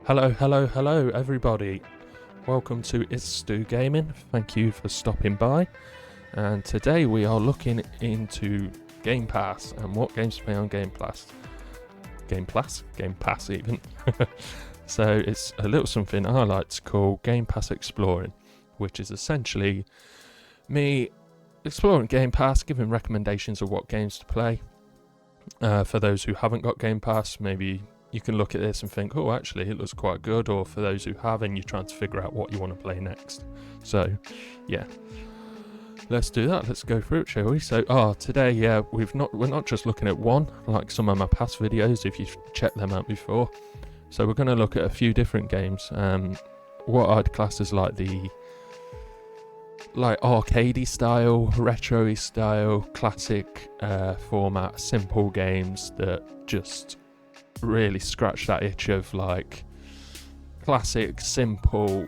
Hello everybody. Welcome to It's Stu Gaming. Thank you for stopping by. And today we are looking into Game Pass and what games to play on Game Pass. Game Pass even. So it's a little something I like to call Game Pass Exploring, which is essentially me exploring Game Pass, giving recommendations of what games to play. For those who haven't got Game Pass, maybe you can look at this and think, oh, actually, it looks quite good. Or for those who have, and you're trying to figure out what you want to play next. So, yeah, let's do that. Let's go through it, shall we? So, today, we're not just looking at one like some of my past videos, if you've checked them out before. So we're going to look at a few different games. What I'd class as like arcadey style, retro-y style, classic format, simple games that just really scratch that itch of like classic, simple,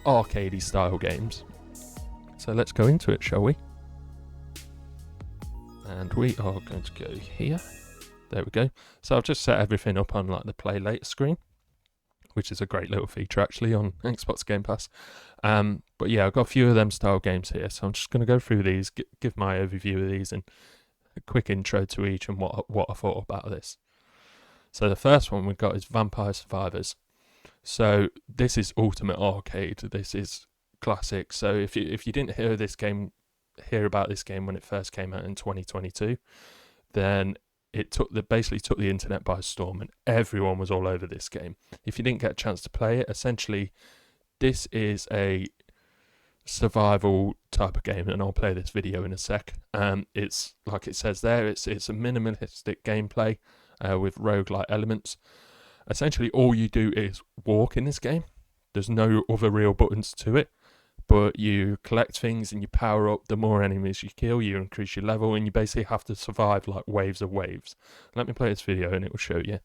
arcadey style games. So let's go into it, shall we? And we are going to go here. There we go. So I've just set everything up on like the play later screen, which is a great little feature actually on Xbox Game Pass. But yeah, I've got a few of them style games here, so I'm just going to go through these, give my overview of these and a quick intro to each and what I thought about this. So the first one we've got is Vampire Survivors. So this is Ultimate Arcade. This is classic. So if you didn't hear about this game when it first came out in 2022, then it basically took the internet by storm, and everyone was all over this game. If you didn't get a chance to play it, essentially this is a survival type of game, and I'll play this video in a sec. It's like it says there, it's a minimalistic gameplay with roguelike elements. Essentially all you do is walk in this game. There's no other real buttons to it, but you collect things and you power up. The more enemies you kill, you increase your level, and you basically have to survive like waves of waves. Let me play this video and it will show you.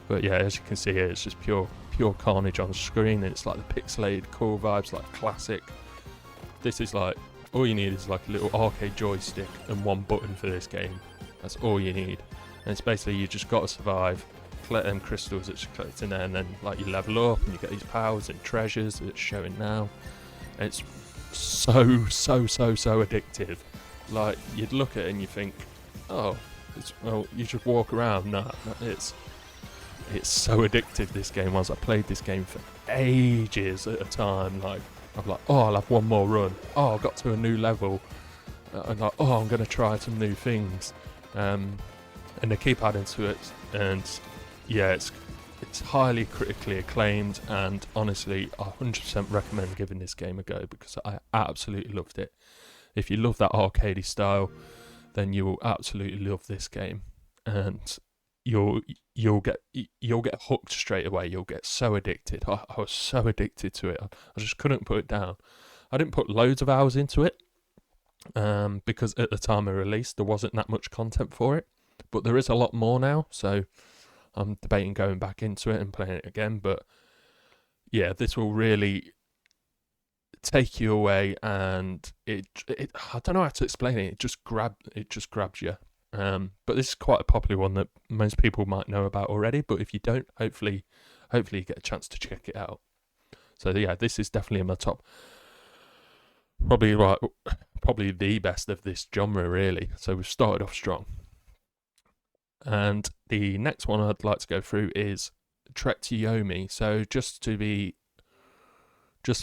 But yeah, as you can see here, it's just pure carnage on screen. It's like the pixelated cool vibes, like classic. This is like, all you need is like a little arcade joystick and one button for this game. That's all you need. And it's basically, you just got to survive, collect them crystals that you're collecting there, and then like you level up and you get these powers and treasures that it's showing now. And it's so addictive. Like, you'd look at it and you think, oh, you just walk around. No, it's so addictive, this game was. I played this game for ages at a time. Like, I'm like, oh, I'll have one more run. Oh, I got to a new level. I'm like, oh, I'm going to try some new things. And they keep adding to it. And yeah, it's highly critically acclaimed. And honestly, I 100% recommend giving this game a go, because I absolutely loved it. If you love that arcadey style, then you will absolutely love this game. And you'll get hooked straight away. You'll get so addicted. I was so addicted to it. I just couldn't put it down. I didn't put loads of hours into it because at the time of release there wasn't that much content for it, but there is a lot more now, so I'm debating going back into it and playing it again. But yeah, this will really take you away, and it I don't know how to explain it. It just grabs you. But this is quite a popular one that most people might know about already, but if you don't, hopefully you get a chance to check it out. So yeah, this is definitely in my top, probably the best of this genre, really. So we've started off strong. And the next one I'd like to go through is Trek to Yomi. So just to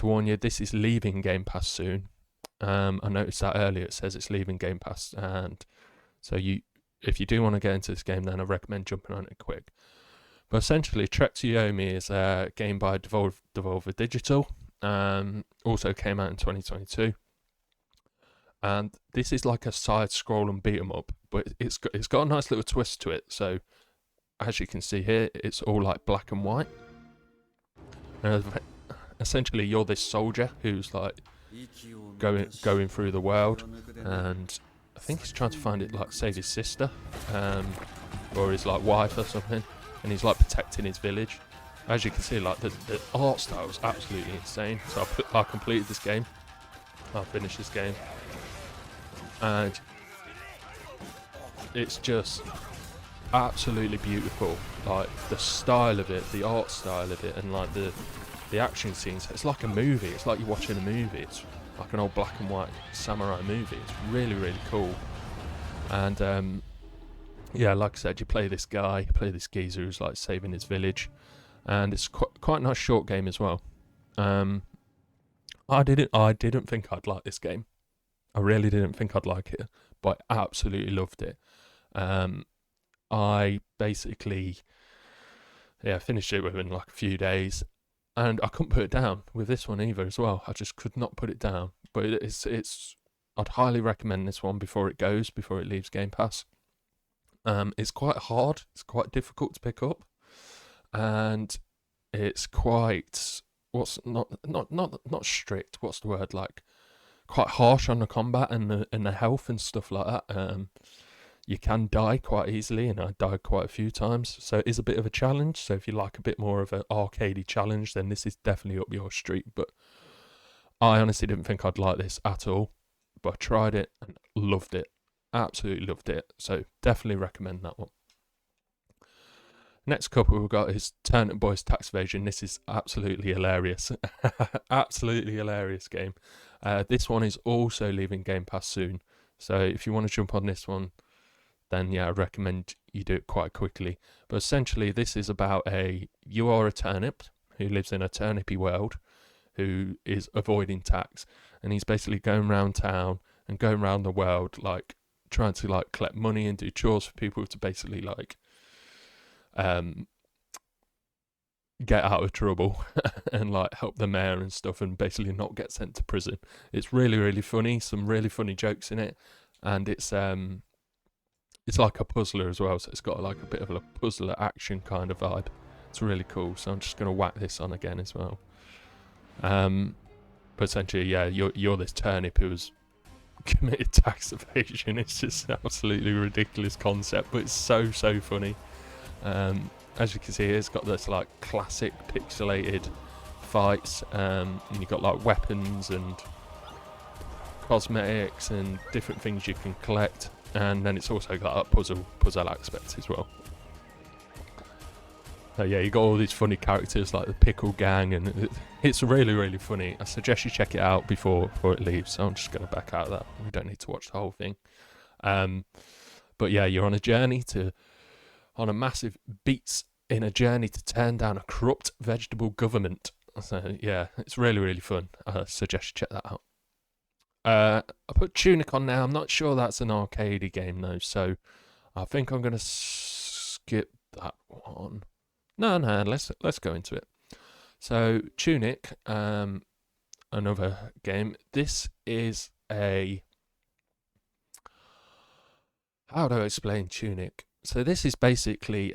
warn you, this is leaving Game Pass soon. I noticed that earlier, it says it's leaving Game Pass, and so if you do want to get into this game, then I recommend jumping on it quick. But essentially, Trek to Yomi is a game by Devolver Digital. Also came out in 2022. And this is like a side-scroll and beat-em-up, but it's got a nice little twist to it. So as you can see here, it's all like black and white. And essentially, you're this soldier who's like going through the world, and I think he's trying to find it, like save his sister, or his like wife or something, and he's like protecting his village. As you can see, like the art style is absolutely insane. So I completed this game. I finished this game, and it's just absolutely beautiful. Like the style of it, the art style of it, and like the action scenes. It's like a movie. It's like you're watching a movie. It's like an old black and white samurai movie. It's really, really cool. And yeah, like I said, you play this guy, you play this geezer who's like saving his village, and it's quite a nice short game as well. I didn't think I'd like this game. I really didn't think I'd like it, but I absolutely loved it. I basically, yeah, finished it within like a few days, and I couldn't put it down with this one either as well. I just could not put it down. But it's I'd highly recommend this one before it leaves Game Pass. It's quite hard. It's quite difficult to pick up, and it's quite not strict. What's the word? Like quite harsh on the combat and the health and stuff like that. You can die quite easily, and I died quite a few times, so it is a bit of a challenge. So if you like a bit more of an arcadey challenge, then this is definitely up your street. But I honestly didn't think I'd like this at all, but I tried it and loved it. Absolutely loved it. So definitely recommend that one. Next couple we've got is Turnip Boy's Tax Evasion. This is absolutely hilarious. Absolutely hilarious game. This one is also leaving Game Pass soon. So if you want to jump on this one, then yeah, I recommend you do it quite quickly. But essentially this is about you are a turnip who lives in a turnipy world who is avoiding tax. And he's basically going around town and going around the world, like trying to like collect money and do chores for people to basically like get out of trouble and like help the mayor and stuff, and basically not get sent to prison. It's really, really funny. Some really funny jokes in it, and it's like a puzzler as well, so it's got like a bit of a puzzler action kind of vibe. It's really cool. So I'm just gonna whack this on again as well. But essentially, yeah, you're this turnip who's committed tax evasion. It's just an absolutely ridiculous concept, but it's so funny. As you can see, it's got this like classic pixelated fights, and you've got like weapons and cosmetics and different things you can collect, and then it's also got a puzzle aspect as well. So yeah, you got all these funny characters like the Pickle Gang, and it's really, really funny. I suggest you check it out before it leaves. So I'm just going to back out of that. We don't need to watch the whole thing. But yeah, you're on a massive beats in a journey to turn down a corrupt vegetable government. So yeah, it's really, really fun. I suggest you check that out. I put Tunic on now. I'm not sure that's an arcadey game though, so I think I'm going to skip that one. No, let's go into it. So Tunic, another game. This is how do I explain Tunic? So this is basically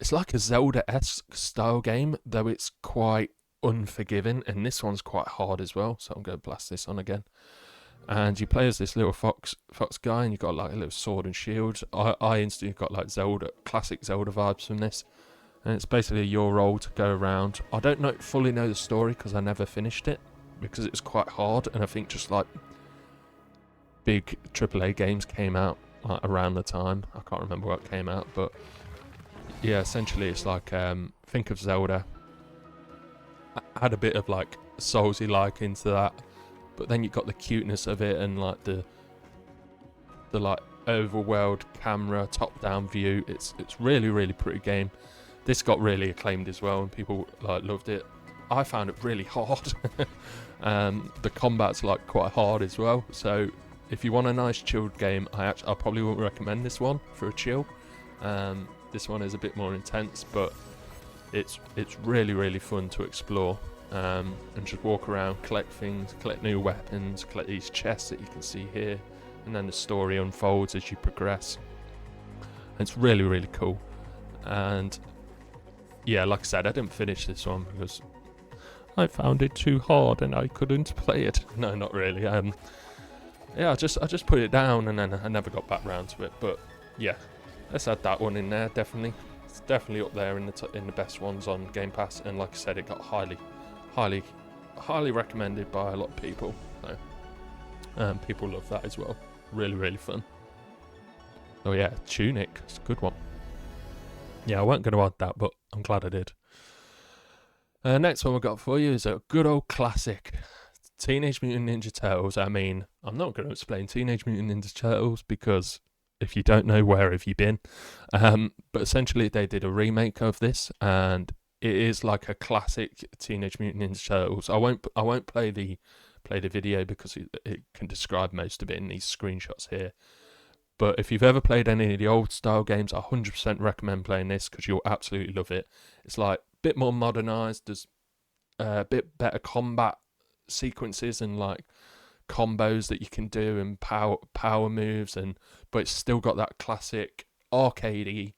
it's like a Zelda-esque style game, though it's quite unforgiving, and this one's quite hard as well. So I'm going to blast this on again. And you play as this little fox guy, and you've got like a little sword and shield. I instantly got like classic Zelda vibes from this. And it's basically your role to go around. I don't fully know the story because I never finished it, because it was quite hard, and I think just like big AAA games came out like around the time. I can't remember what came out, but yeah, essentially it's like think of Zelda. I had a bit of like Soulsy like into that, but then you got the cuteness of it and like the like overworld camera top down view. It's really, really pretty game. This got really acclaimed as well, and people like loved it. I found it really hard. The combat's like quite hard as well, so if you want a nice chilled game, I probably wouldn't recommend this one for a chill. This one is a bit more intense, but it's really, really fun to explore, and just walk around, collect things, collect new weapons, collect these chests that you can see here, and then the story unfolds as you progress. And it's really, really cool. And yeah, like I said, I didn't finish this one because I found it too hard and I couldn't play it. No, not really. Yeah, I just put it down, and then I never got back round to it. But yeah, let's add that one in there. Definitely, it's definitely up there in the best ones on Game Pass. And like I said, it got highly recommended by a lot of people. So people love that as well. Really, really fun. So yeah, Tunic, it's a good one. Yeah, I wasn't going to add that, but I'm glad I did. Next one we got for you is a good old classic, Teenage Mutant Ninja Turtles. I mean, I'm not going to explain Teenage Mutant Ninja Turtles because if you don't know, where have you been? But essentially, they did a remake of this, and it is like a classic Teenage Mutant Ninja Turtles. I won't play the video because it can describe most of it in these screenshots here. But if you've ever played any of the old style games, I 100% recommend playing this because you'll absolutely love it. It's like a bit more modernized. There's a bit better combat sequences and like combos that you can do and power moves, but it's still got that classic arcadey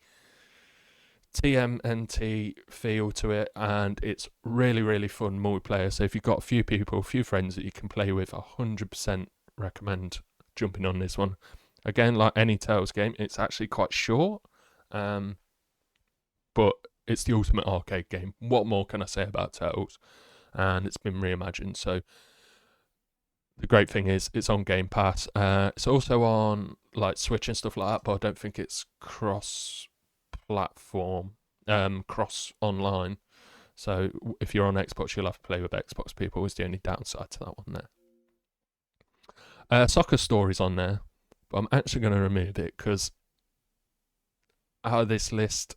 TMNT feel to it, and it's really, really fun multiplayer. So if you've got a few friends that you can play with, I 100% recommend jumping on this one. Again, like any Turtles game, it's actually quite short, but it's the ultimate arcade game. What more can I say about Turtles? And it's been reimagined. So the great thing is it's on Game Pass. It's also on like Switch and stuff like that, but I don't think it's cross-platform, cross-online. So if you're on Xbox, you'll have to play with Xbox people. Is the only downside to that one there. Soccer Story's on there, but I'm actually going to remove it because out of this list,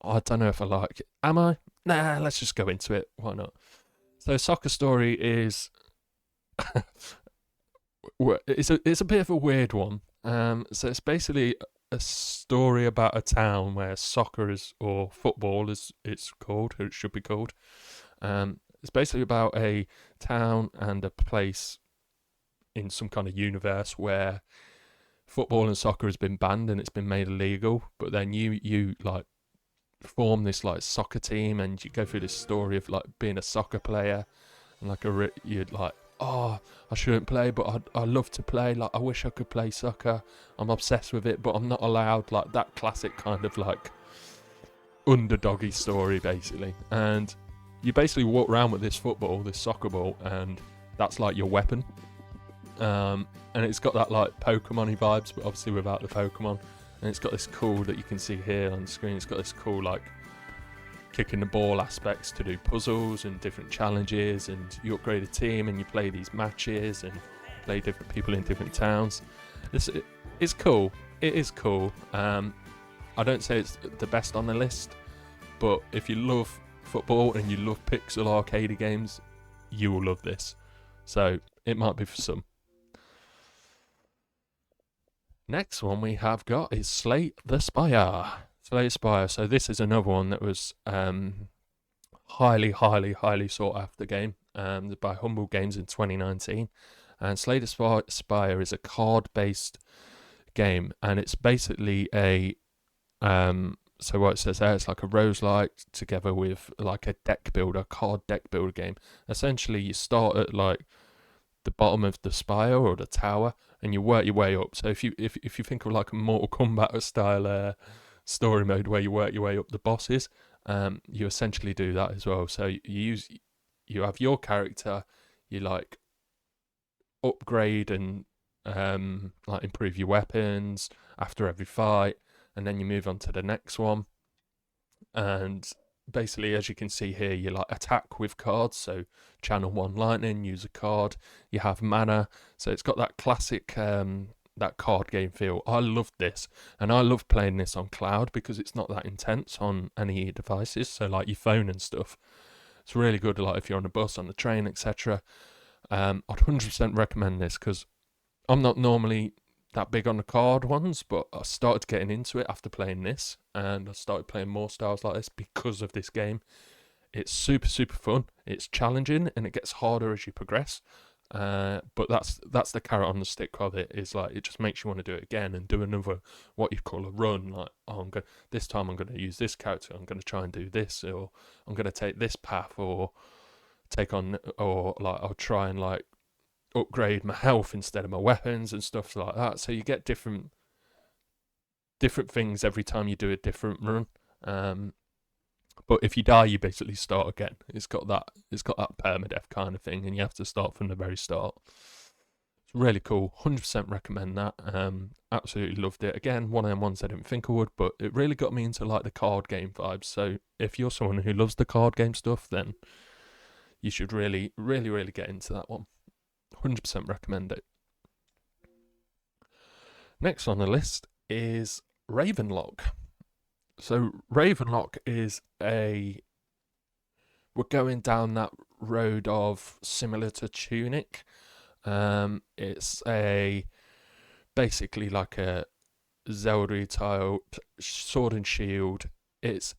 I don't know if I like it. Am I? Nah, let's just go into it. Why not? So Soccer Story is it's a bit of a weird one. So it's basically a story about a town where soccer is, or football as it's called, or it should be called. It's basically about a town and a place in some kind of universe where football and soccer has been banned and it's been made illegal. But then you like form this like soccer team, and you go through this story of like being a soccer player, and like you'd like, oh, I shouldn't play, but I love to play. Like, I wish I could play soccer. I'm obsessed with it, but I'm not allowed. Like that classic kind of like underdoggy story, basically. And you basically walk around with this soccer ball, and that's like your weapon. And it's got that like Pokemon-y vibes, but obviously without the Pokemon. And it's got this cool that you can see here on the screen. It's got this cool like kicking the ball aspects to do puzzles and different challenges, and you upgrade a team and you play these matches and play different people in different towns. It's cool. It is cool. I don't say it's the best on the list, but if you love football and you love pixel arcade games, you will love this. So it might be for some. Next one we have got is Slay the Spire. So this is another one that was highly sought after game by Humble Games in 2019. And Slay the Spire is a card-based game, and it's basically a so what it says there, it's like a roguelike together with like a card deck builder game. Essentially, you start at like the bottom of the spire or the tower, and you work your way up. So if you think of like a Mortal Kombat style story mode where you work your way up the bosses, you essentially do that as well. So you have your character, you like upgrade and like improve your weapons after every fight, and then you move on to the next one. And basically, as you can see here, you like attack with cards. So channel 1 lightning, use a card. You have mana. So it's got that classic that card game feel. I love this, and I love playing this on cloud because it's not that intense on any devices. So like your phone and stuff, it's really good. Like if you're on a bus, on the train, etc. I'd 100% recommend this because I'm not normally that big on the card ones, but I started getting into it after playing this, and I started playing more styles like this because of this game. It's super fun. It's challenging, and it gets harder as you progress. But that's the carrot on the stick of it. Is like it just makes you want to do it again and do another what you'd call a run. Like, oh, this time I'm going to use this character. I'm going to try and do this, or I'm going to take this path, or take on, or like I'll try and like upgrade my health instead of my weapons and stuff like that. So you get different things every time you do a different run. But if you die, you basically start again. It's got that permadeath kind of thing, and you have to start from the very start. It's really cool. 100% recommend that. Absolutely loved it. Again, one of them ones I didn't think I would, but it really got me into like the card game vibes. So if you're someone who loves the card game stuff, then you should really, really, really get into that one. 100% recommend it. Next on the list is Ravenlok. So Ravenlok is we're going down that road of similar to Tunic. It's basically like a Zelda style sword and shield. It's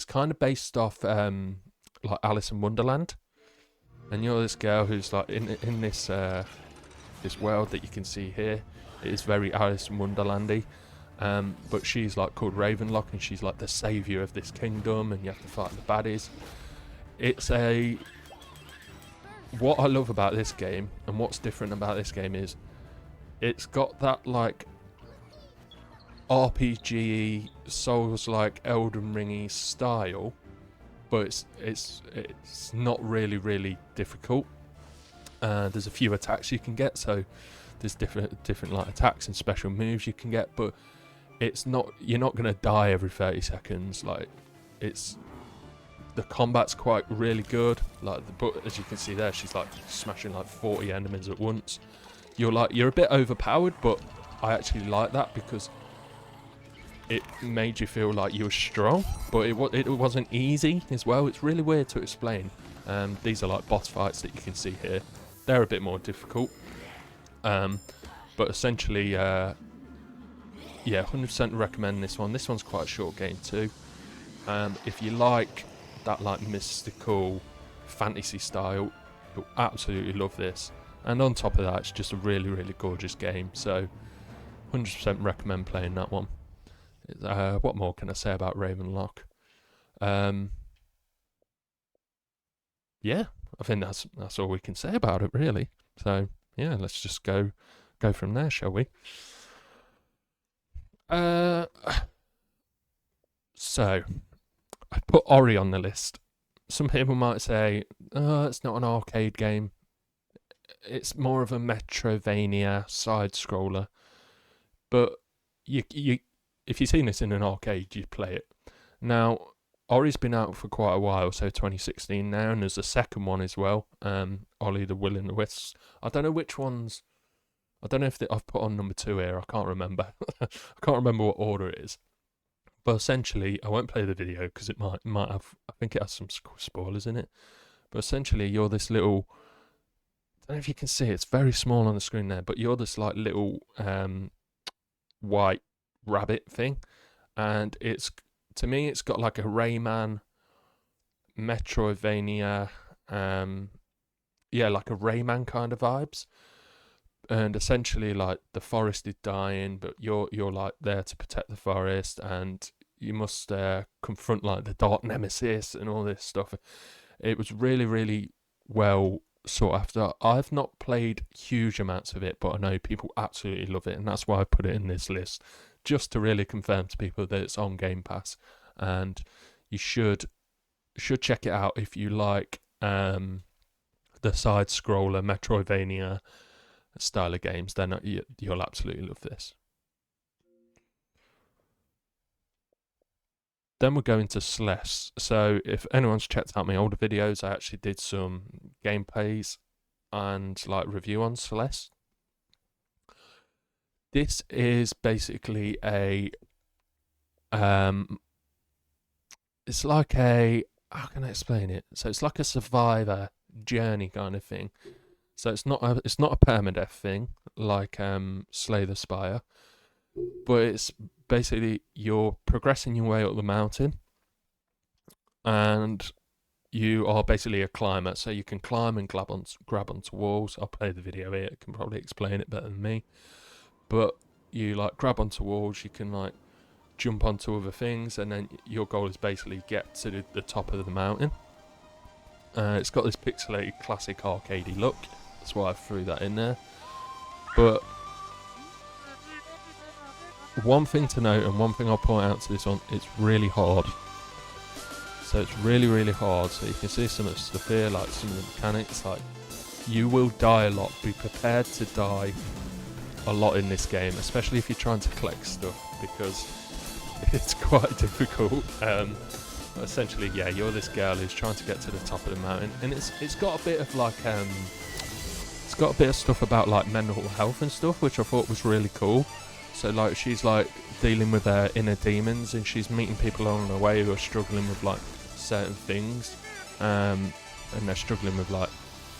kind of based off like Alice in Wonderland, and you're this girl who's like in this this world that you can see here. It is very Alice in Wonderlandy, but she's like called Ravenlok, and she's like the savior of this kingdom, and you have to fight the baddies. What I love about this game, and what's different about this game, is it's got that like RPG Souls like Elden Ringy style, but it's not really difficult. There's a few attacks you can get, so there's different like attacks and special moves you can get, but you're not gonna die every 30 seconds. Like the combat's quite really good. Like as you can see there, she's like smashing like 40 enemies at once. You're a bit overpowered, but I actually like that because it made you feel like you were strong, but it wasn't easy as well. It's really weird to explain. These are like boss fights that you can see here. They're a bit more difficult, but essentially, yeah, 100% recommend this one. This one's quite a short game too. If you like that like mystical fantasy style, you'll absolutely love this. And on top of that, it's just a really gorgeous game. So 100% recommend playing that one. What more can I say about Ravenlok? Yeah, I think that's all we can say about it, really. So yeah, let's just go from there, shall we? So I put Ori on the list. Some people might say, "Oh, it's not an arcade game. It's more of a Metrovania side scroller." But you if you've seen this in an arcade, you play it. Now, Ori's been out for quite a while, so 2016 now, and there's a second one as well. Ori the Will and the Wisps. I don't know which ones. I don't know if I've put on number 2 here. I can't remember. I can't remember what order it is. But essentially, I won't play the video because it might have. I think it has some spoilers in it. But essentially, you're this little. I don't know if you can see it. It's very small on the screen there, but you're this like little white rabbit thing, and to me it's got like a Rayman, Metroidvania, like a Rayman kind of vibes. And essentially, like, the forest is dying, but you're like there to protect the forest, and you must confront like the dark nemesis and all this stuff. It was really well sought after. I've not played huge amounts of it, but I know people absolutely love it, and that's why I put it in this list, just to really confirm to people that it's on Game Pass, and you should check it out if you like the side scroller Metroidvania style of games. Then you'll absolutely love this. Then we're going to Celeste. So if anyone's checked out my older videos, I actually did some gameplays and like review on Celeste. This is basically it's like how can I explain it? So it's like a survivor journey kind of thing. So it's not a permadeath thing like Slay the Spire, but it's basically you're progressing your way up the mountain, and you are basically a climber. So you can climb and grab onto walls. I'll play the video here. I can probably explain it better than me. But you like grab onto walls. You can like jump onto other things, and then your goal is basically get to the top of the mountain. It's got this pixelated classic arcadey look. That's why I threw that in there. But one thing to note, and one thing I'll point out to this one, it's really hard. So it's really hard. So you can see some of the stuff here, like some of the mechanics, like You will die a lot. Be prepared to die a lot in this game, especially if you're trying to collect stuff, because it's quite difficult. Essentially, yeah, you're this girl who's trying to get to the top of the mountain, and it's got a bit of like it's got a bit of stuff about like mental health and stuff, which I thought was really cool. So like she's like dealing with her inner demons, and she's meeting people along the way who are struggling with like certain things, and they're struggling with like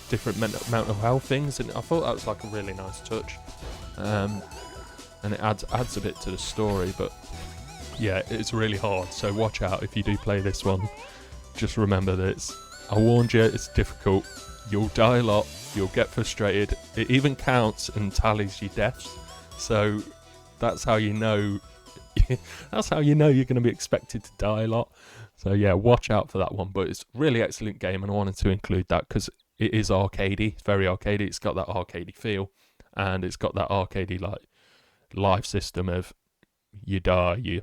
different mental health things, and I thought that was like a really nice touch, and it adds a bit to the story. But yeah, it's really hard, so watch out if you do play this one. Just remember that I warned you, it's difficult. You'll die a lot, you'll get frustrated. It even counts and tallies your deaths, so that's how you know that's how you know you're going to be expected to die a lot. So yeah, watch out for that one. But it's a really excellent game, and I wanted to include that because it is arcadey. It's very arcadey. It's got that arcadey feel, and it's got that arcadey like life system of you die, you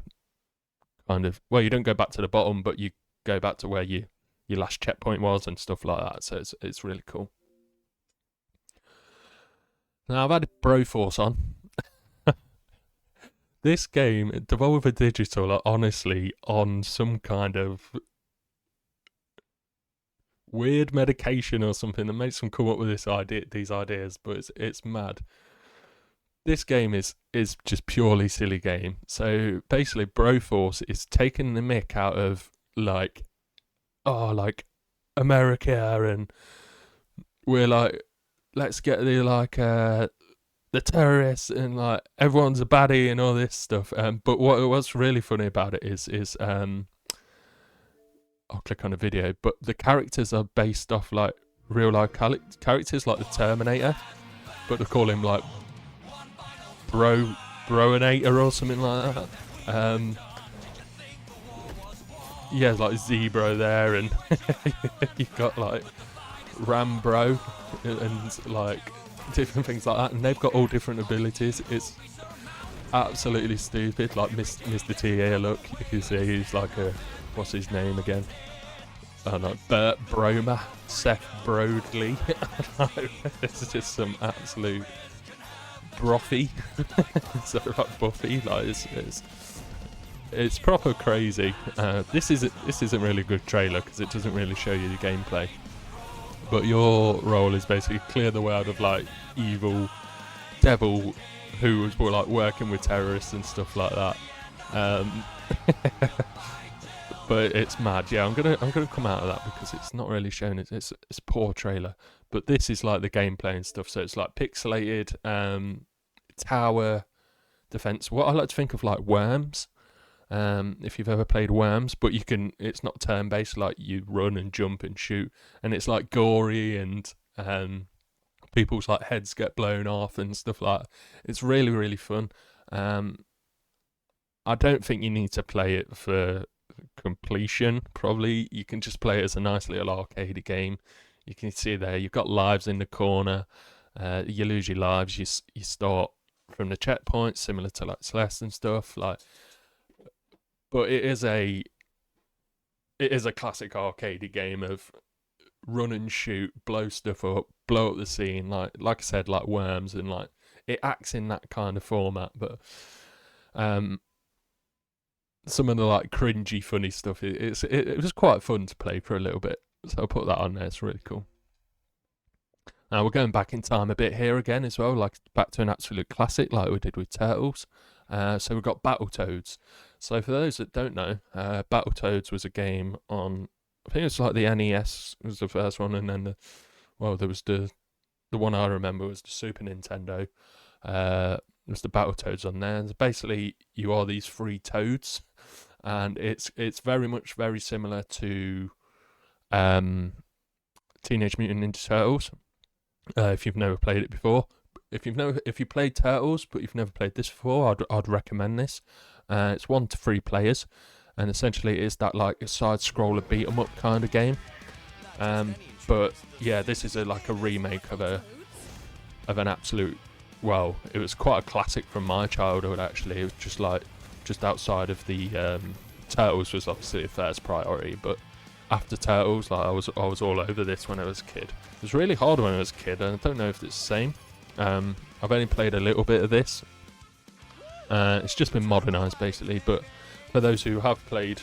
kind of, well, you don't go back to the bottom, but you go back to where your last checkpoint was and stuff like that. So it's really cool. Now I've had BROFORCE on. This game, Devolver Digital are honestly on some kind of weird medication or something that makes them come up with these ideas, but it's mad. This game is just purely silly game. So basically, BROFORCE is taking the mick out of like America, and we're like, let's get the terrorists, and like everyone's a baddie and all this stuff. But what's really funny about it is I'll click on a video, but the characters are based off like real life characters, like the Terminator, but they call him like Broinator or something like that. Yeah, like Zebra there, and you've got like Rambro and like different things like that, and they've got all different abilities. It's absolutely stupid. Like Mr. T here, look, you can see he's like what's his name again? Oh no, Bert Bromer, Seth Broadley. It's just some absolute brothy. So like Buffy, like it's proper crazy. This isn't really a good trailer because it doesn't really show you the gameplay. But your role is basically clear the world of like evil devil who was like working with terrorists and stuff like that. But it's mad. Yeah, I'm gonna come out of that because it's not really shown. It's a poor trailer. But this is like the gameplay and stuff. So it's like pixelated tower defense. What I like to think of like Worms. If you've ever played Worms, but it's not turn-based, like you run and jump and shoot, and it's like gory, and people's like heads get blown off and stuff like that. It's really, really fun. I don't think you need to play it for completion. Probably you can just play it as a nice little arcade game. You can see there, you've got lives in the corner. You lose your lives, you start from the checkpoint, similar to like Celeste and stuff, like. But it is a classic arcade game of run and shoot, blow stuff up, blow up the scene, like I said, like Worms, and like it acts in that kind of format. But some of the like cringy, funny stuff, it was quite fun to play for a little bit. So I'll put that on there. It's really cool. Now we're going back in time a bit here again as well, like back to an absolute classic, like we did with Turtles. So we've got Battletoads. So for those that don't know, Battletoads was a game on, I think it's like the NES was the first one, and then there was the one I remember was the Super Nintendo. There's the Battletoads on there. And basically, you are these three toads, and it's very similar to Teenage Mutant Ninja Turtles. If you've never played it before. If you played Turtles but you've never played this before, I'd recommend this. It's 1 to 3 players, and essentially it's that like a side scroller beat 'em up kind of game. But yeah, this is like a remake of an absolute. Well, it was quite a classic from my childhood actually. It was just outside of the Turtles was obviously the first priority, but after Turtles. Like I was all over this when I was a kid. It was really hard when I was a kid, and I don't know if it's the same. I've only played a little bit of this. It's just been modernised basically, but for those who have played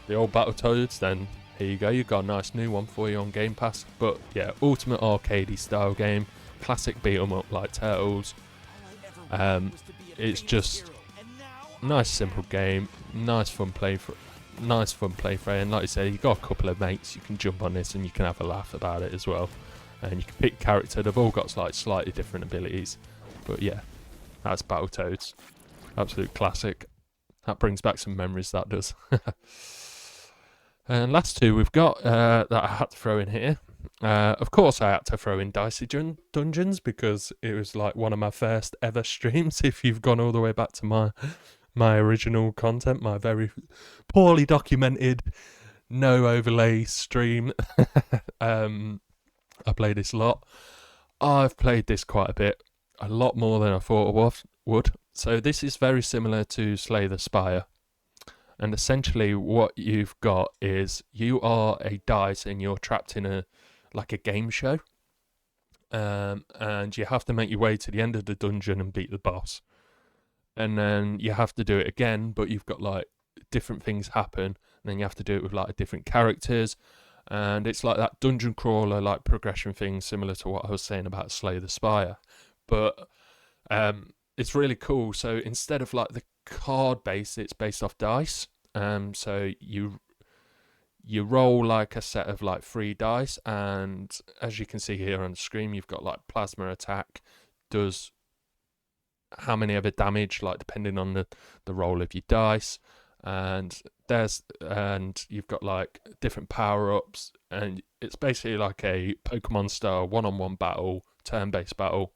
the old Battletoads, then here you go, you've got a nice new one for you on Game Pass. But yeah, ultimate arcadey style game, classic beat 'em up like Turtles. It's just nice simple game, nice fun play for and like I said, you've got a couple of mates, you can jump on this and you can have a laugh about it as well. And you can pick character, they've all got like slightly different abilities. But yeah, that's Battletoads. Absolute classic. That brings back some memories, that does. And last two we've got that I had to throw in here. Of course I had to throw in Dicey Dungeons because it was like one of my first ever streams. If you've gone all the way back to my original content, my very poorly documented, no overlay stream. I played this a lot. I've played this quite a lot more than I thought I would. So this is very similar to Slay the Spire. And essentially what you've got is you are a dice and you're trapped in a game show. And you have to make your way to the end of the dungeon and beat the boss. And then you have to do it again, but you've got like different things happen. And then you have to do it with like different characters. And it's like that dungeon crawler like progression thing, similar to what I was saying about Slay the Spire. But it's really cool. So instead of like the card base, it's based off dice. So you roll like a set of like 3 dice, and as you can see here on the screen, you've got like plasma attack does how many ever damage, like depending on the roll of your dice. And you've got like different power-ups, and it's basically like a Pokemon style one-on-one battle, turn-based battle.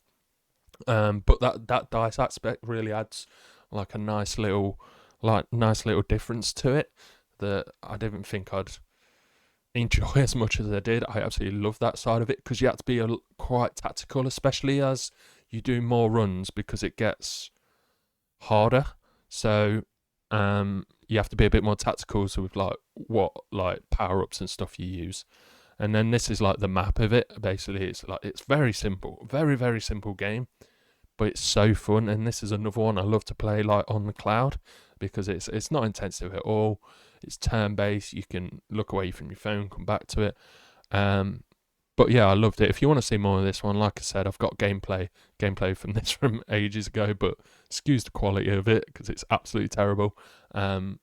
But that dice aspect really adds like a nice little difference to it that I didn't think I'd enjoy as much as I did. I absolutely love that side of it because you have to be quite tactical, especially as you do more runs, because it gets harder. So you have to be a bit more tactical, so with like what like power-ups and stuff you use. And then this is like the map of it. Basically, it's very simple, very, very simple game, but it's so fun. And this is another one I love to play like on the cloud because it's not intensive at all. It's turn-based. You can look away from your phone, come back to it. But yeah, I loved it. If you want to see more of this one, like I said, I've got gameplay from this from ages ago, but excuse the quality of it because it's absolutely terrible. But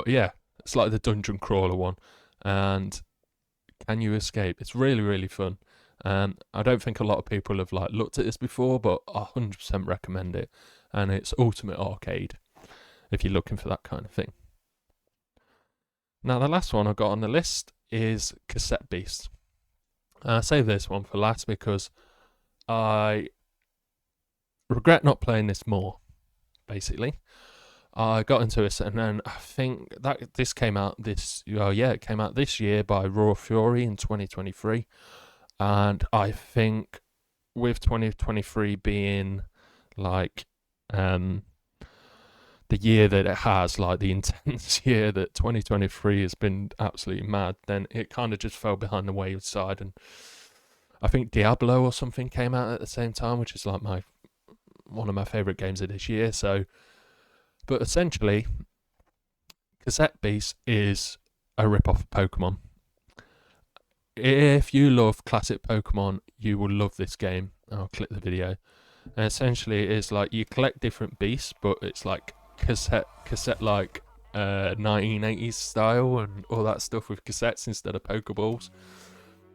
yeah, it's like the dungeon crawler one. And can you escape? It's really, really fun. I don't think a lot of people have like looked at this before, but I 100% recommend it. And it's ultimate arcade if you're looking for that kind of thing. Now the last one I've got on the list is Cassette Beasts. I save this one for last because I regret not playing this more, basically. I got into it, and then I think that this came out it came out this year by Raw Fury in 2023. And I think with 2023 being like the year that it has, like the intense year that 2023 has been absolutely mad, then it kind of just fell behind the wayside. And I think Diablo or something came out at the same time, which is like one of my favourite games of this year. So, but essentially, Cassette Beasts is a rip-off of Pokemon. If you love classic Pokemon, you will love this game. I'll click the video. And essentially, it's like you collect different beasts, but it's like cassette like 1980s style and all that stuff with cassettes instead of Pokeballs.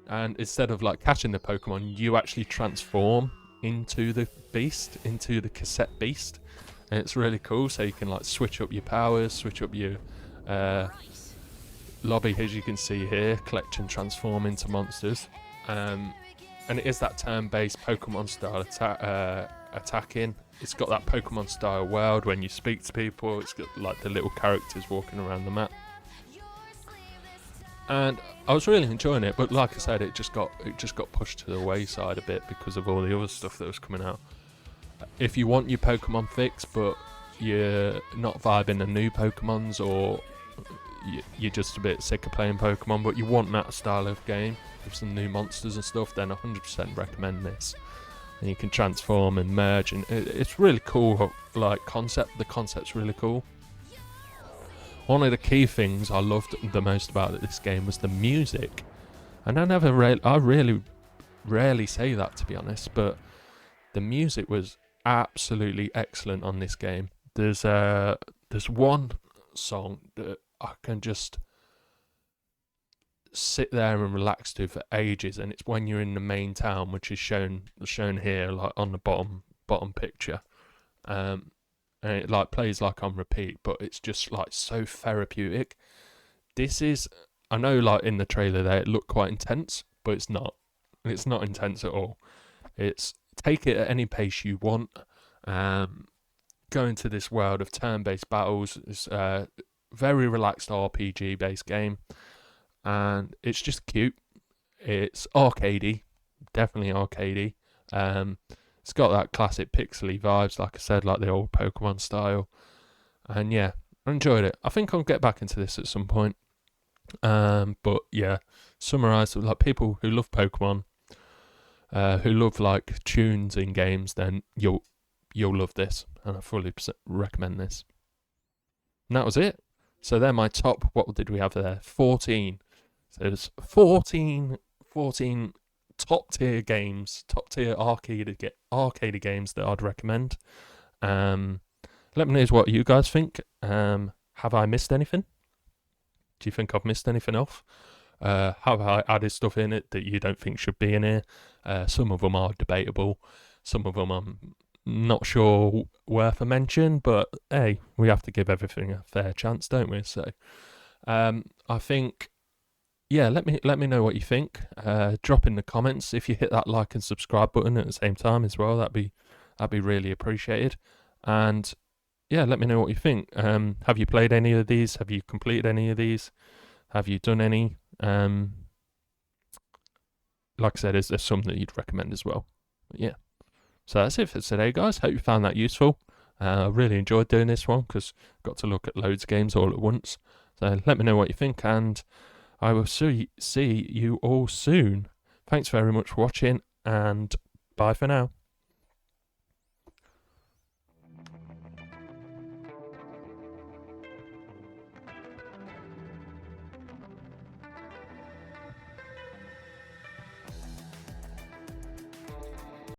And instead of like catching the Pokemon, you actually transform into the beast, into the Cassette Beast. And it's really cool, so you can like switch up your powers, switch up your lobby, as you can see here, collect and transform into monsters. And it is that turn-based Pokemon style attacking. It's got that Pokemon style world when you speak to people. It's got like the little characters walking around the map. And I was really enjoying it, but like I said, it just got pushed to the wayside a bit because of all the other stuff that was coming out. If you want your Pokemon fix, but you're not vibing the new Pokemons, or you're just a bit sick of playing Pokemon, but you want that style of game with some new monsters and stuff, then 100% recommend this. And you can transform and merge, and it's really cool. Like the concept's really cool. One of the key things I loved the most about this game was the music, and I really rarely say that, to be honest, but the music was absolutely excellent on this game. There's one song that I can just sit there and relax to for ages, and it's when you're in the main town, which is shown here, like on the bottom picture, and it like plays like on repeat, but it's just like so therapeutic. This is, I know, like in the trailer there it looked quite intense, but it's not intense at all. It's take it at any pace you want. Go into this world of turn-based battles. It's a very relaxed RPG based game, and it's just cute. It's arcadey, definitely arcadey. It's got that classic pixely vibes, like I said, like the old Pokemon style. And yeah, I enjoyed it. I think I'll get back into this at some point. But yeah, summarise, like people who love Pokemon, who love like tunes in games, then you'll love this, and I fully recommend this. And that was it. So they're my top, what did we have there? 14. So there's 14 top tier games, top tier arcade games that I'd recommend. Let me know what you guys think. Have I missed anything? Do you think I've missed anything off? Have I added stuff in it that you don't think should be in here? Some of them are debatable. Some of them I'm not sure worth a mention, but hey, we have to give everything a fair chance, don't we? So I think, yeah, let me know what you think. Drop in the comments. If you hit that like and subscribe button at the same time as well, that'd be really appreciated. And yeah, let me know what you think. Have you played any of these? Have you completed any of these? Have you done any? Like I said, is there some that you'd recommend as well? But yeah. So that's it for today, guys. Hope you found that useful. I really enjoyed doing this one because I got to look at loads of games all at once. So let me know what you think, and I will see you all soon. Thanks very much for watching, and bye for now.